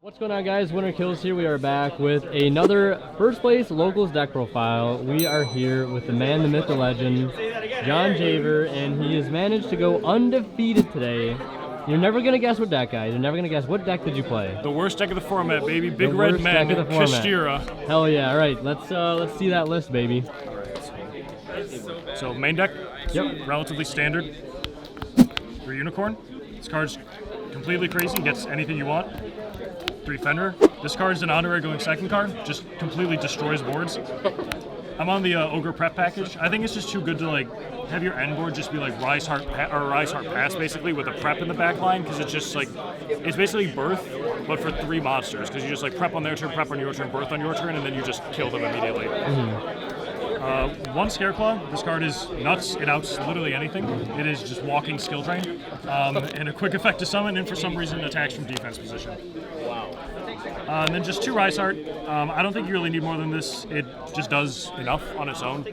What's going on, guys? Winner Kills here. We are back with another first place locals deck profile. We are here with the man, the myth, the legend, John Javer, and he has managed to go undefeated today. You're never gonna guess what deck, guys. You're never gonna guess. What deck did you play? The worst deck of the format, baby. Big Red Men, Kashtira. Hell yeah! All right, let's see that list, baby. So main deck, Yep. relatively standard. 3 Unicorn. This card's completely crazy. Gets anything you want. 3 Fenrir. This card's an honorary going second card. Just completely destroys boards. I'm on the Ogre prep package. I think it's just too good to have your end board just be like Rise Heart Pass basically with a prep in the back line, because it's just it's basically Birth but for 3 monsters, because you just prep on their turn, prep on your turn, Birth on your turn, and then you just kill them immediately. 1 Scareclaw. This card is nuts. It outs literally anything. It is just walking skill drain. And a quick effect to summon, and for some reason attacks from defense position. Wow. And then just 2 Rise Heart. I don't think you really need more than this. It just does enough on its own.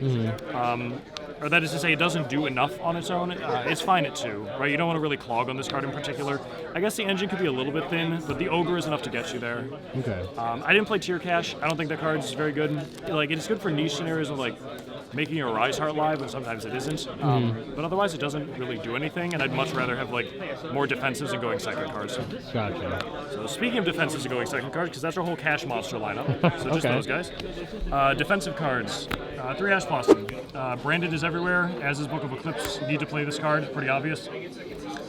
Or that is to say, it doesn't do enough on its own. It's fine at 2, right? You don't want to really clog on this card in particular. I guess the engine could be a little bit thin, but the Ogre is enough to get you there. Okay. I didn't play Tier Cash. I don't think that card's very good. It's good for niche scenarios of making your Rise Heart live, and sometimes it isn't. But otherwise, it doesn't really do anything, and I'd much rather have more defensives and going second cards. Gotcha. So speaking of defensives and going second cards, because that's our whole cash monster lineup. So just those guys. Defensive cards. 3 Ash Blossom. Branded is everywhere, as is Book of Eclipse. You need to play this card, pretty obvious.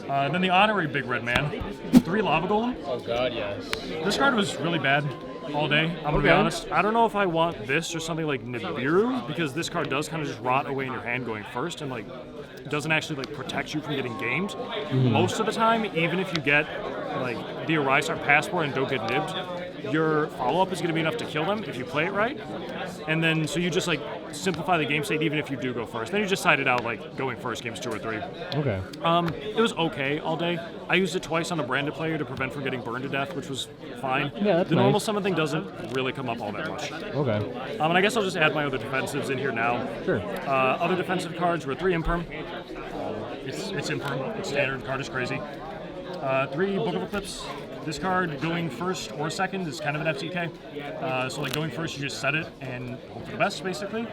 Then the honorary Big Red Man. 3 Lava Golem. Oh god, yes. This card was really bad all day, I'm gonna be honest. I don't know if I want this or something like Nibiru, because this card does kind of just rot away in your hand going first, and doesn't actually protect you from getting gamed. Most of the time, even if you get the Arise Heart Passport and don't get nibbed, your follow-up is going to be enough to kill them if you play it right. And then, so you just simplify the game state even if you do go first. Then you just side it out going first games 2 or 3. Okay. It was okay all day. I used it twice on a branded player to prevent from getting burned to death, which was fine. Yeah, that's the normal nice. summon thing doesn't really come up all that much. Okay. And I guess I'll just add my other defensives in here now. Sure. Other defensive cards were 3 Imperm. It's Imperm. It's standard. Card is crazy. 3 Book of Eclipse. This card going first or second is kind of an FTK. So going first, you just set it and hope for the best, basically.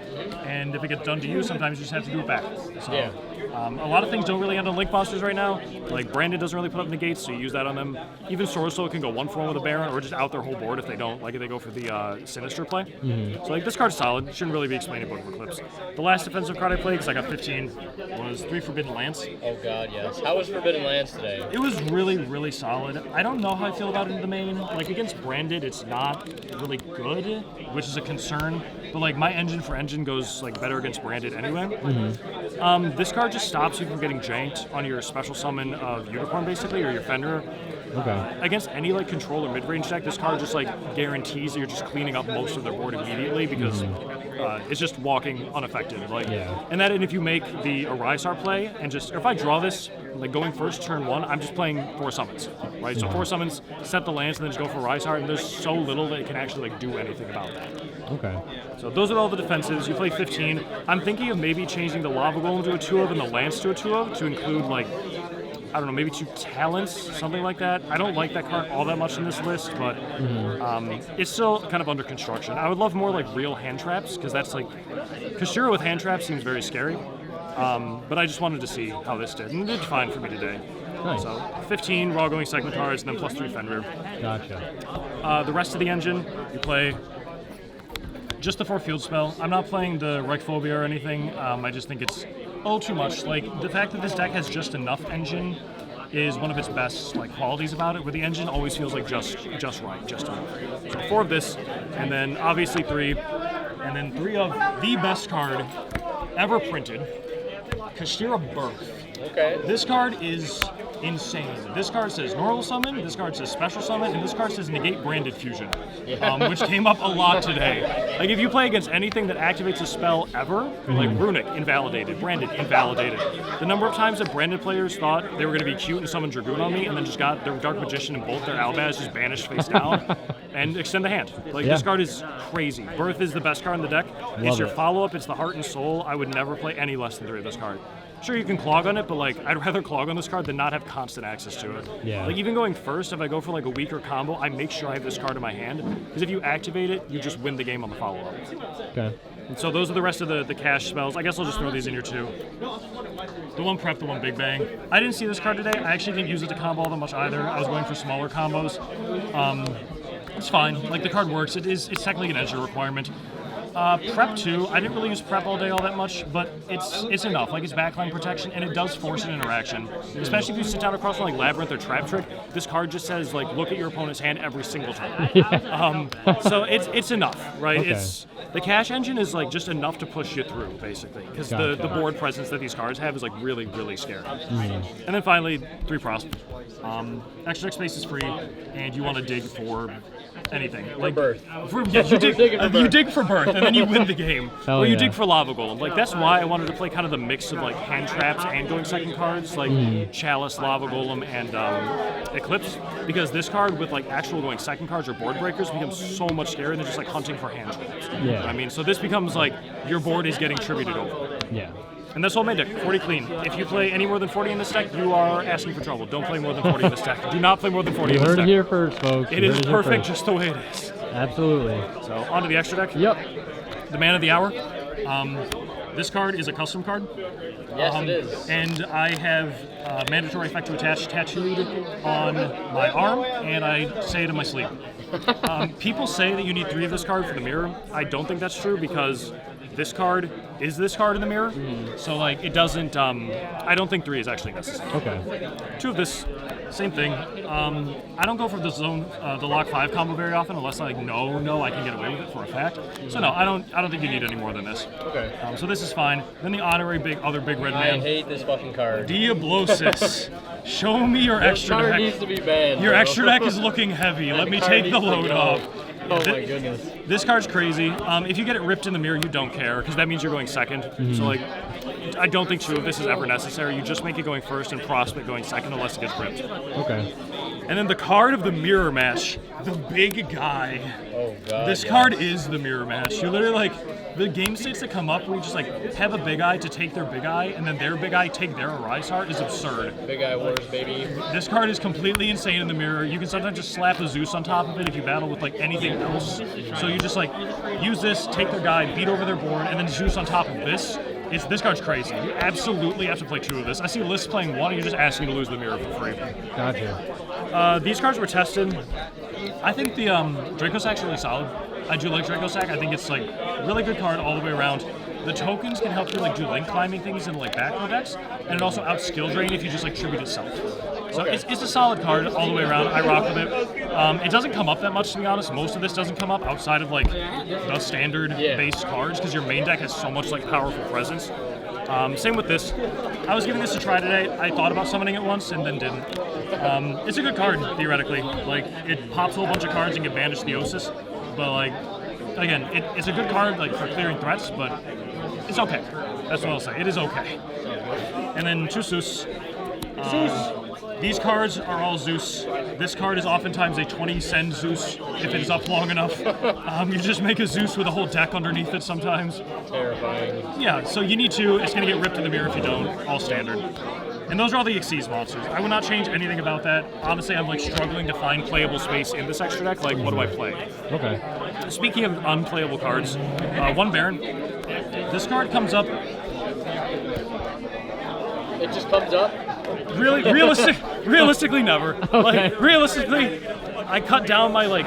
And if it gets done to you, sometimes you just have to do it back. So, yeah. A lot of things don't really end on Link Monsters right now. Brandon doesn't really put up negates, so you use that on them. Even Sorcerer can go 1-for-1 with a Baron, or just out their whole board if they don't. If they go for the Sinister play. So this card's solid. Shouldn't really be explaining Book of Eclipse. The last defensive card I played, because I got 15, was 3 Forbidden Lance. Oh god, yes. How was Forbidden Lance today? It was really, really solid. I don't know how I feel about it in the main. Against Branded, it's not really good, which is a concern. But my engine for engine goes better against Branded anyway. This card just stops you from getting janked on your special summon of Unicorn, basically, or your Fenrir. Okay. Against any control or mid-range deck, this card just guarantees that you're just cleaning up most of their board immediately, because it's just walking unaffected. And if you make the Arise Heart play and if I draw this going first turn 1, I'm just playing 4 summons, right? So 4 summons, set the lands, and then just go for Arise Heart, and there's so little that it can actually do anything about that. Okay. So those are all the defensives. You play 15. I'm thinking of maybe changing the Lava Golem to a 2-of and the Lance to a 2-of to include I don't know, maybe 2 talents, something like that. I don't like that card all that much in this list, but it's still kind of under construction. I would love more real hand traps, because that's Kashtira with hand traps seems very scary. But I just wanted to see how this did, and it did fine for me today. Nice. So 15 raw going second cards, and then plus 3 Fenrir. Gotcha. The rest of the engine, you play just the 4 field spell. I'm not playing the Reichphobia or anything. I just think it's too much. The fact that this deck has just enough engine is one of its best qualities about it, where the engine always feels just right, just enough. So 4 of this, and then obviously 3, and then 3 of the best card ever printed, Kashtira Birth. Okay. This card is insane. This card says normal summon, this card says special summon, and this card says negate branded fusion, which came up a lot today. If you play against anything that activates a spell ever, Runic, invalidated, Branded, invalidated. The number of times that Branded players thought they were going to be cute and summon Dragoon on me, and then just got their Dark Magician and both their Albaz just banished face down, and extend the hand. This card is crazy. Birth is the best card in the deck. It's your follow-up, it's the heart and soul. I would never play any less than 3 of this card. Sure, you can clog on it, but like I'd rather clog on this card than not have constant access to it. Yeah. Like even going first, if I go for like a weaker combo, I make sure I have this card in my hand because if you activate it, you just win the game on the follow-up. Okay. And so those are the rest of the cash spells. I guess I'll just throw these in here too. The one prep, the one big bang. I didn't see this card today. I actually didn't use it to combo all that much either. I was going for smaller combos. It's fine. Like the card works. It's technically an edge requirement. Prep 2, I didn't really use prep all day all that much, but it's enough. Like it's backline protection, and it does force an interaction. Especially if you sit down across from like Labyrinth or Trap Trick, this card just says like look at your opponent's hand every single time. So it's enough, right? Okay. The cash engine is like just enough to push you through, basically, because the board presence that these cards have is like really, really scary. And then finally, 3 pros. Extra deck space is free, and you want to dig for anything. Like birth. You dig for birth, and then you win the game. Hell Or you yeah. dig for lava golem. Like that's why I wanted to play kind of the mix of like hand traps and going second cards, like Chalice, Lava Golem, and Eclipse. Because this card with like actual going second cards or board breakers becomes so much scarier than just like hunting for hand traps. Yeah. I mean, so this becomes like your board is getting tributed over. Yeah. And that's all main deck, 40 clean. If you play any more than 40 in this deck, you are asking for trouble. Don't play more than 40 in this deck. Do not play more than 40 You in this heard it deck. here first, folks. It You is heard here perfect first. just the way it is. Absolutely. So on to the extra deck. Yep. The Man of the Hour. This card is a custom card. Yes, it is. And I have mandatory effect to attach tattooed on my arm, and I say it in my sleep. People say that you need 3 of this card for the mirror. I don't think that's true because this card is this card in the mirror. So like it doesn't, I don't think 3 is actually necessary. Okay. 2 of this, same thing. I don't go for the zone, the lock 5 combo very often unless I know I can get away with it for a fact. So no, I don't think you need any more than this. Okay. So this is fine. Then the honorary other big red I man. hate this fucking card. Diablosis. Show me your This extra card deck. needs to be banned. Your bro. extra deck is looking heavy. Let me card take the needs to load go. off. Oh my goodness. This card's crazy. If you get it ripped in the mirror, you don't care because that means you're going second. So like, I don't think 2 of this is ever necessary. You just make it going first and prospect going second unless it gets ripped. Okay. And then the card of the mirror match, the big guy. Oh god. This yes. card is the mirror match. You literally like the game states that come up where you just like have a big eye to take their big eye and then their big eye take their Arise Heart is absurd. Big Eye Wars, baby. This card is completely insane in the mirror. You can sometimes just slap a Zeus on top of it if you battle with like anything else. So you just like use this, take their guy, beat over their board, and then Zeus on top of this. This card's crazy. You absolutely have to play 2 of this. I see lists playing 1 and you're just asking to lose the mirror for free. Gotcha. These cards were tested. I think the Draco Sack's really solid. I do like Draco Sack. I think it's like really good card all the way around. The tokens can help you like do link climbing things in like back row decks, and it also out skill drain if you just like tribute itself. So Okay. it's a solid card all the way around. I rock with it. It doesn't come up that much to be honest. Most of this doesn't come up outside of like the standard base cards because your main deck has so much like powerful presence. Same with this. I was giving this a try today. I thought about summoning it once and then didn't. It's a good card theoretically. Like it pops a whole bunch of cards and can banish Theosis, but like again, it's a good card like for clearing threats, but it's okay. That's what I'll say. It is okay. And then 2 Zeus. These cards are all Zeus. This card is oftentimes a 20 send Zeus if it is up long enough. You just make a Zeus with a whole deck underneath it sometimes. Terrifying. Yeah, so you need to. It's going to get ripped in the mirror if you don't. All standard. And those are all the Xyz monsters. I would not change anything about that. Honestly, I'm like struggling to find playable space in this extra deck. Like, what do I play? Okay. Speaking of unplayable cards, 1 Baron. This card comes up It just comes up. realistically never. Okay. Like realistically, I cut down my like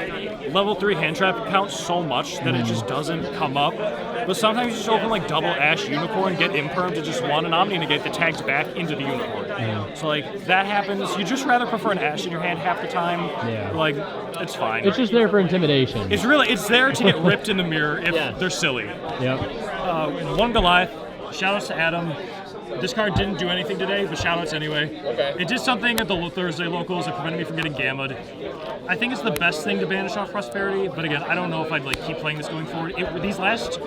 level 3 hand trap count so much that it just doesn't come up. But sometimes you just open like double Ash Unicorn, get Imperm to just 1 and Omni negate the tags back into the Unicorn. So like that happens. You just rather prefer an Ash in your hand half the time. Yeah. Like it's fine. It's just there for intimidation. It's there to get ripped in the mirror if they're silly. Yep. 1 Goliath. Shoutouts to Adam. This card didn't do anything today, but shoutouts anyway. Okay. It did something at the Thursday locals that prevented me from getting gammaed. I think it's the best thing to banish off Prosperity, but again, I don't know if I'd like keep playing this going forward. These last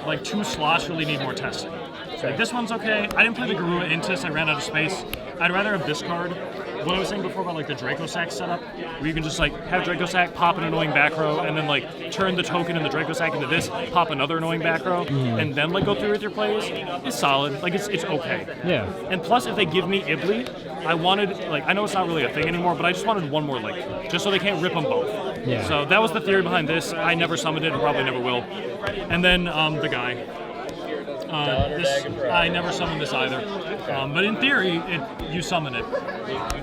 like 2 slots really need more testing. So like, this one's okay. I didn't play the Garua Intis. I ran out of space. I'd rather have this card what I was saying before about like the Draco Sack setup, where you can just like have Draco Sack, pop an annoying back row, and then like turn the token in the Draco Sack into this, pop another annoying back row, and then like go through with your plays, is solid. Like it's okay. Yeah. And plus, if they give me Ibli, I wanted, like, I know it's not really a thing anymore, but I just wanted one more link, just so they can't rip them both. Yeah. So that was the theory behind this. I never summoned it, and probably never will. And then the guy. I never summoned this either. But in theory, you summon it.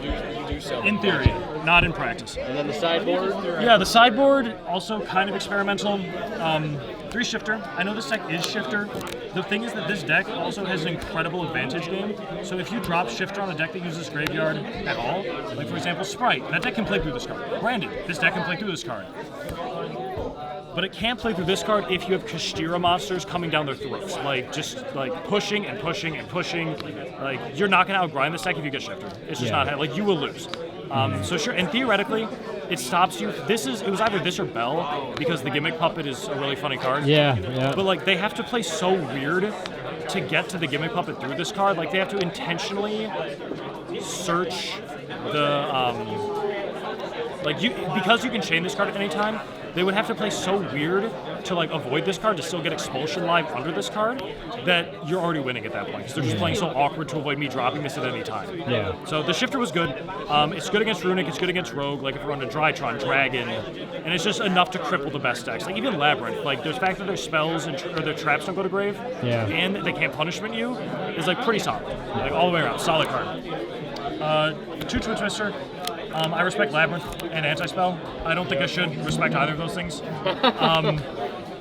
You do so. In theory, not in practice. And then the sideboard? Yeah, the sideboard, also kind of experimental. 3 shifter. I know this deck is shifter. The thing is that this deck also has an incredible advantage game. So if you drop shifter on a deck that uses graveyard at all, like for example Sprite, that deck can play through this card. Branded, this deck can play through this card. But it can't play through this card if you have Kashtira monsters coming down their throats. Like, just like pushing and pushing and pushing. Like, you're not going to outgrind this deck if you get shifter. It's just not, like, you will lose. So sure, and theoretically, it stops you. It was either this or Bell, because the Gimmick Puppet is a really funny card. Yeah. But like, they have to play so weird to get to the Gimmick Puppet through this card. Like, they have to intentionally search the, because you can chain this card at any time, they would have to play so weird to like avoid this card to still get Expulsion live under this card that you're already winning at that point, because they're just playing so awkward to avoid me dropping this at any time. Yeah. So the shifter was good. It's good against Runic, it's good against Rogue, like if you're on a Drytron, Dragon, and it's just enough to cripple the best decks. Like even Labyrinth, like the fact that their spells or their traps don't go to grave, and they can't punishment you, is like pretty solid. Like all the way around, solid card. 2 Twin Twister. I respect Labyrinth and Anti-Spell. I don't think I should respect either of those things.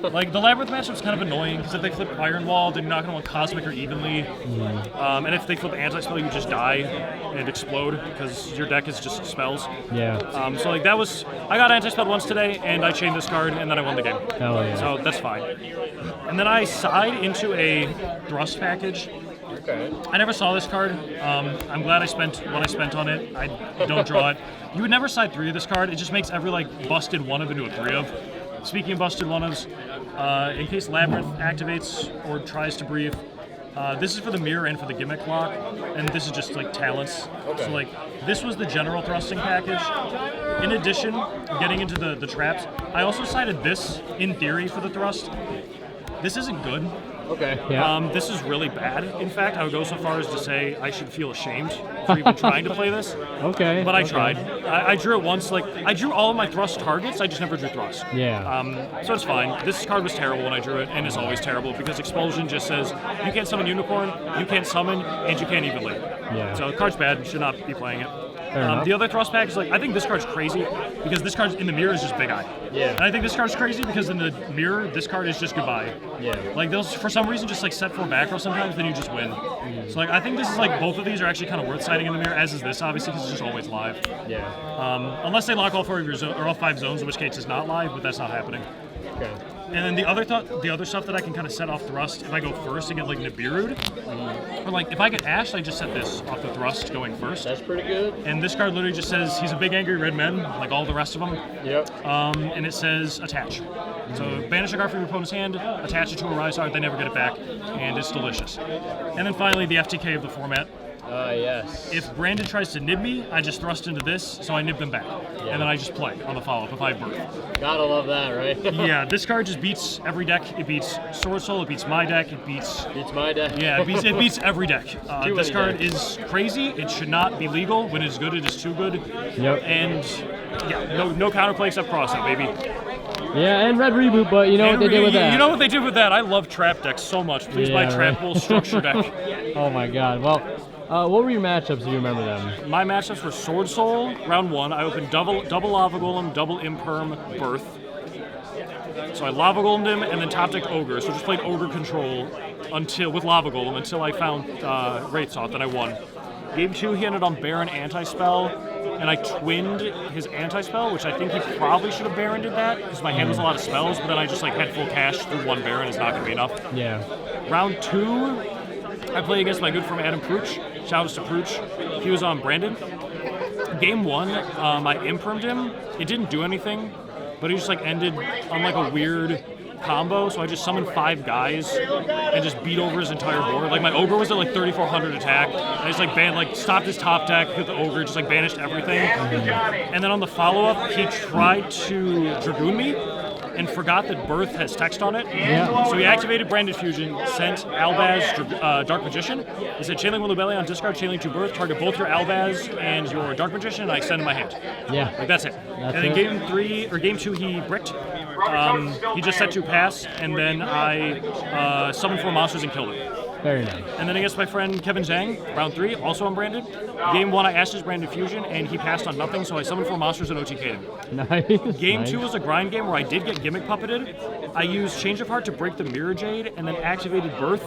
Like, the Labyrinth matchup's kind of annoying, because if they flip Iron Wall, then you're not going to want Cosmic or Evenly. And if they flip Anti-Spell, you just die and explode, because your deck is just spells. Yeah. So, like, that was... I got Anti-Spell once today, and I chained this card, and then I won the game. Hell yeah. So, that's fine. And then I side into a Thrust package. Okay. I never saw this card. I'm glad I spent what I spent on it. I don't draw it. You would never side 3 of this card. It just makes every like busted 1-of into a 3-of. Speaking of busted 1-ofs, in case Labyrinth activates or tries to brief, this is for the mirror and for the gimmick lock, and this is just like talents. Okay. So like this was the general thrusting package. In addition, getting into the traps, I also sided this in theory for the thrust. This isn't good. Okay. Yeah. This is really bad. In fact, I would go so far as to say I should feel ashamed for even trying to play this. Okay. But I tried. I drew it once. Like I drew all of my thrust targets. I just never drew thrust. Yeah. So it's fine. This card was terrible when I drew it, and it's always terrible because Expulsion just says you can't summon Unicorn, you can't summon, and you can't even live. Yeah. So the card's bad. You should not be playing it. Fair enough. The other thrust pack is like, I think this card's crazy because this card in the mirror is just Big Eye. Yeah. And I think this card's crazy because in the mirror, this card is just goodbye. Yeah. Like they'll for some reason just like set 4 back row sometimes, then you just win. So like I think this is like both of these are actually kind of worth siding in the mirror, as is this obviously because it's just always live. Yeah. Unless they lock all 4 of your or all 5 zones, in which case it's not live, but that's not happening. Okay. And then the other stuff that I can kind of set off thrust if I go first and get like Nibiru'd, or like if I get Ashed, I just set this off the thrust going first. That's pretty good. And this card literally just says he's a big angry red man, like all the rest of them. Yep. And it says attach. So banish a card from your opponent's hand, attach it to a Rise Art, they never get it back, and it's delicious. And then finally the FTK of the format. Yes. If Brandon tries to nib me, I just thrust into this, so I nib them back. And then I just play on the follow-up if I have birth. Gotta love that, right? Yeah, this card just beats every deck. It beats Sword Soul, it beats my deck, it beats... Beats my deck. Yeah, it beats every deck. This many card decks. is crazy. It should not be legal. When it's good, it is too good. Yep. And yeah, no counterplay except cross out, baby. Yeah, and Red Reboot, but you know what they did with that. You know what they did with that? I love trap decks so much. Please buy Yeah, Trap Bull Structure deck. Oh my god. Well, what were your matchups if you remember them? My matchups were Sword Soul, round 1. I opened double Lava Golem, double Imperm, Birth. So I Lava Golemed him and then top decked Ogre. So just played Ogre Control with Lava Golem until I found Wraithsoth, and I won. Game 2, he ended on Baron Anti-Spell, and I twinned his Anti-Spell, which I think he probably should have Baron did that, because my hand was a lot of spells, but then I just like had full cash through 1 Baron. It's not going to be enough. Yeah. Round 2, I played against my good friend Adam Pruch. Shoutouts to Pruch. He was on Brandon. Game 1, I impermed him. It didn't do anything, but he just like ended on like a weird combo, so I just summoned 5 guys and just beat over his entire board. Like my ogre was at like 3,400 attack. I just like stopped his top deck, hit the ogre, just like banished everything. And then on the follow-up, he tried to Dragoon me and forgot that Birth has text on it. Yeah. So he activated Branded Fusion, sent Albaz Dark Magician. He said, Chainlink Will Belly on discard, Chainlink to Birth, target both your Albaz and your Dark Magician, and I extend my hand. Yeah. Like that's it. And then game 2 he bricked. He just set to pass, and then I summoned 4 monsters and killed him. Very nice. And then against my friend Kevin Zhang, round 3, also unbranded. Game 1, I asked his Branded Fusion, and he passed on nothing, so I summoned 4 monsters and OTK'd him. Nice. Game nice. 2 was a grind game where I did get Gimmick Puppeted. I used Change of Heart to break the Mirror Jade, and then activated Birth,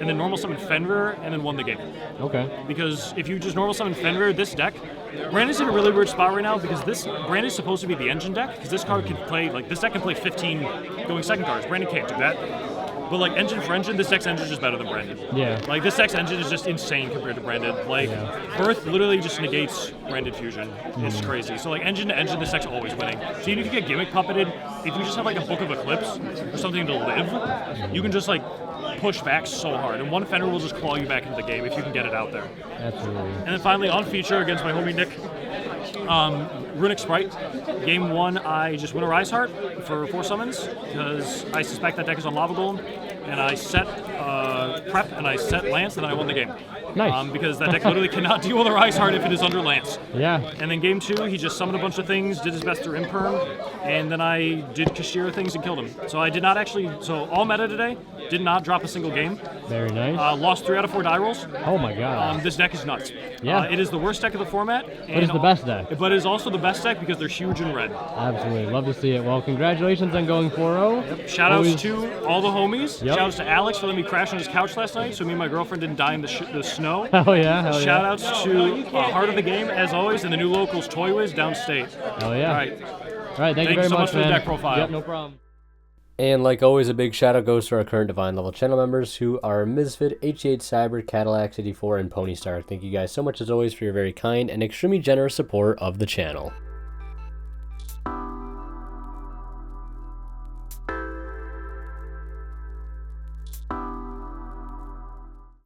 and then normal summoned Fenrir, and then won the game. Okay. Because if you just normal summon Fenrir, this deck, Brandon's in a really weird spot right now because this Brandon is supposed to be the engine deck, because this card can play, like, this deck can play 15 going second cards. Brandon can't do that. But like engine for engine, this deck's engine is just better than Brandon. Yeah. Like this deck's engine is just insane compared to Brandon. Like Birth literally just negates Branded Fusion. It's crazy. So like engine to engine, this deck's always winning. So even if you get Gimmick Puppeted, if you just have like a Book of Eclipse or something to live, you can just like push back so hard. And one Fenrir will just claw you back into the game if you can get it out there. Absolutely. And then finally on feature against my homie Nick, Runic Sprite. Game 1, I just win a Rise Heart for 4 summons because I suspect that deck is on Lava Golem, and I set Prep and I set Lance, and then I won the game. Nice. Because that deck literally cannot deal with a Rise Heart if it is under Lance. Yeah. And then game 2, he just summoned a bunch of things, did his best through Imperm, and then I did Kashtira things and killed him. So I did not actually, so all meta today, did not drop a single game. Very nice. Lost 3 out of 4 die rolls. Oh my god. This deck is nuts. Yeah. It is the worst deck of the format. But it's the best deck. But it is also the best deck because they're huge and red. Absolutely. Love to see it. Well, congratulations on going 4-0. Shout outs to all the homies. Yep. Shout outs to Alex for letting me crash on his couch last night so me and my girlfriend didn't die in the snow. Hell yeah. Hell yeah. Shout outs to Heart of the Game, as always, and the new locals, Toy Wiz, downstate. Hell yeah. All right. All right. Thank you very so much for the man. deck profile. Yep. No problem. And like always, a big shout out goes to our current Divine level channel members who are Misfit, HH Cyber, Cadillac 84, and Pony Star. Thank you guys so much as always for your very kind and extremely generous support of the channel.